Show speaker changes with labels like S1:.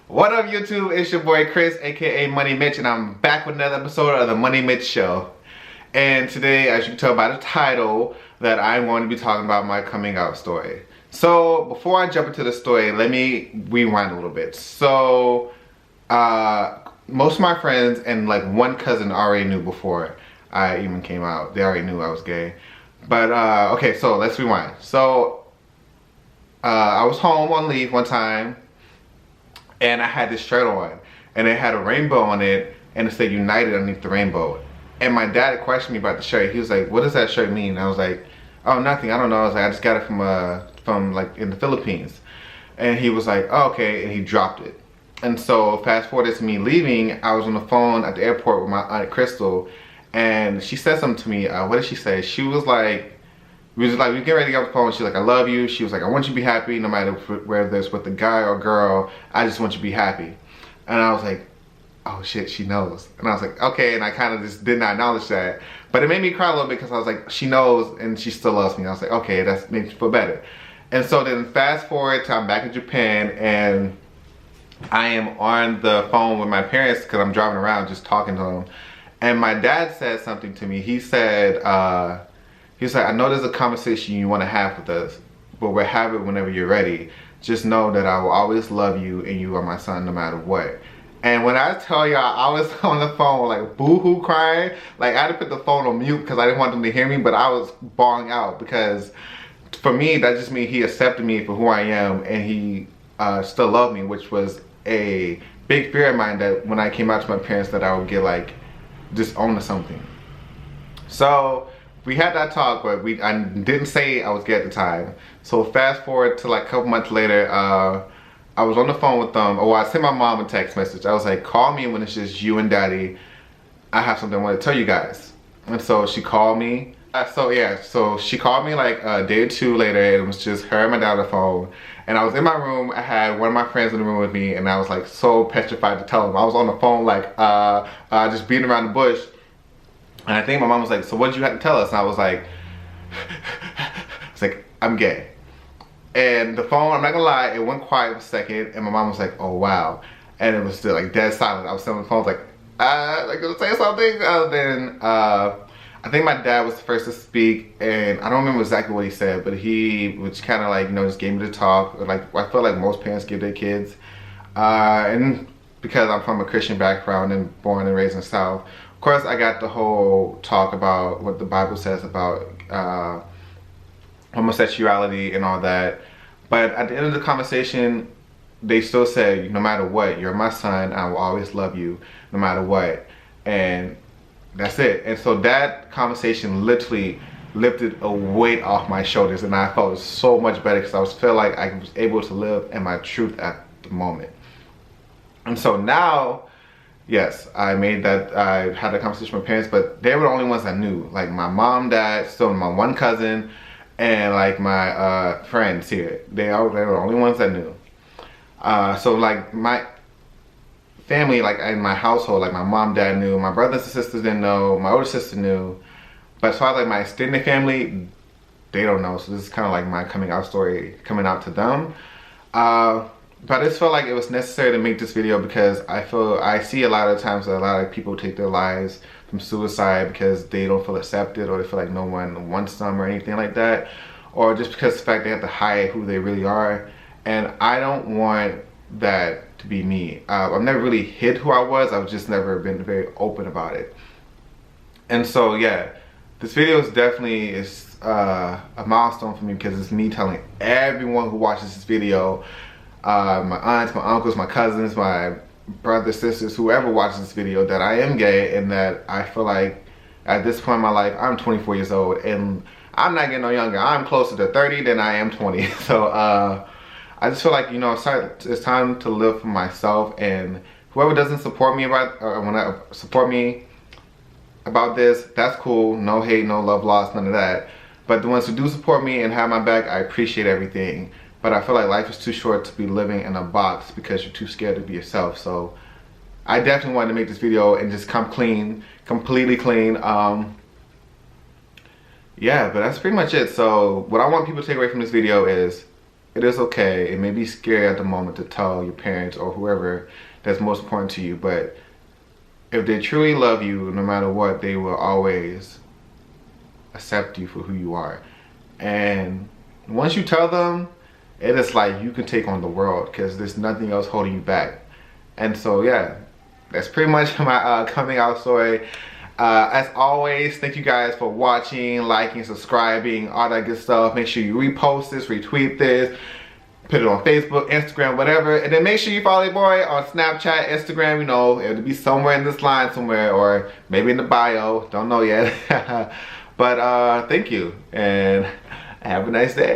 S1: What up, YouTube? It's your boy Chris, aka Money Mitch, and I'm back with another episode of the Money Mitch Show. And today, as you can tell by the title, that I'm going to be talking about my coming out story. So before I jump into the story, let me rewind a little bit. So most of my friends and like one cousin already knew before I even came out. They already knew I was gay. But okay, so let's rewind. So I was home on leave one time, and I had this shirt on, and it had a rainbow on it, and it said United underneath the rainbow. And my dad questioned me about the shirt. He was like, "What does that shirt mean?" And I was like, "Oh, nothing. I don't know." I was like, "I just got it from like in the Philippines." And he was like, "Oh, okay," and he dropped it. And so fast forward to me leaving, I was on the phone at the airport with my aunt Crystal, and she said something to me. What did she say? She was like, we get ready to get off the phone. She's like, "I love you." She was like, "I want you to be happy no matter whether it's with a guy or girl. I just want you to be happy." And I was like, oh shit, she knows. And I was like, okay, and I kind of just did not acknowledge that. But it made me cry a little bit because I was like, she knows and she still loves me. And I was like, okay, that makes me feel better. And so then fast forward to I'm back in Japan, and I am on the phone with my parents because I'm driving around just talking to them. And my dad said something to me. He said, "I know there's a conversation you want to have with us, but we'll have it whenever you're ready. Just know that I will always love you and you are my son no matter what." And when I tell y'all, I was on the phone like boo-hoo crying. Like I had to put the phone on mute because I didn't want them to hear me, but I was bawling out because for me, that just means he accepted me for who I am, and he still loved me, which was a big fear of mine, that when I came out to my parents that I would get like disowned or something. So we had that talk, but I didn't say I was gay at the time. So fast forward to like a couple months later, I was on the phone with them. Oh, I sent my mom a text message. I was like, "Call me when it's just you and daddy. I have something I want to tell you guys." And so she called me. So she called me like a day or two later. It was just her and my dad on the phone. And I was in my room. I had one of my friends in the room with me, and I was like so petrified to tell them. I was on the phone like just beating around the bush. And I think my mom was like, "So what did you have to tell us?" And I was like, "I'm gay." And the phone, I'm not gonna lie, it went quiet for a second, and my mom was like, "Oh wow," and it was still like dead silent. I was sitting on the phone like gonna say something. Then I think my dad was the first to speak, and I don't remember exactly what he said, but he was kind of like, just gave me the talk. Like I feel like most parents give their kids, and because I'm from a Christian background and born and raised in the South, of course I got the whole talk about what the Bible says about homosexuality and all that. But at the end of the conversation, they still said, "No matter what, you're my son. I will always love you no matter what." And that's it. And so that conversation literally lifted a weight off my shoulders, and I felt so much better because I felt like I was able to live in my truth at the moment. And so now, yes, I had that conversation with my parents, but they were the only ones that knew. Like my mom, dad, still my one cousin, and like my friends here. They were the only ones that knew. So like my family, like in my household, like my mom, dad knew. My brothers and sisters didn't know. My older sister knew. But as far as like my extended family, they don't know. So this is kind of like my coming out story, coming out to them. But I just felt like it was necessary to make this video because I see a lot of times that a lot of people take their lives from suicide because they don't feel accepted, or they feel like no one wants them or anything like that, or just because of the fact they have to hide who they really are. And I don't want that to be me. I've never really hid who I was. I've just never been very open about it. And so yeah, this video is definitely a milestone for me because it's me telling everyone who watches this video, my aunts, my uncles, my cousins, my brothers, sisters, whoever watches this video, that I am gay, and that I feel like at this point in my life, I'm 24 years old, and I'm not getting no younger. I'm closer to 30 than I am 20. So I just feel like, it's time to live for myself, and whoever doesn't support me support me about this, that's cool. No hate, no love lost, none of that. But the ones who do support me and have my back, I appreciate everything. But I feel like life is too short to be living in a box because you're too scared to be yourself. So I definitely wanted to make this video and just come clean, completely clean. Yeah, but that's pretty much it. So what I want people to take away from this video is it is okay. It may be scary at the moment to tell your parents or whoever that's most important to you, but if they truly love you, no matter what, they will always accept you for who you are. And once you tell them, it is like you can take on the world because there's nothing else holding you back. And so yeah, that's pretty much my coming out story. As always, thank you guys for watching, liking, subscribing, all that good stuff. Make sure you repost this, retweet this, put it on Facebook, Instagram, whatever. And then make sure you follow your boy on Snapchat, Instagram, you know, it'll be somewhere in this line somewhere, or maybe in the bio, don't know yet. But thank you, and have a nice day.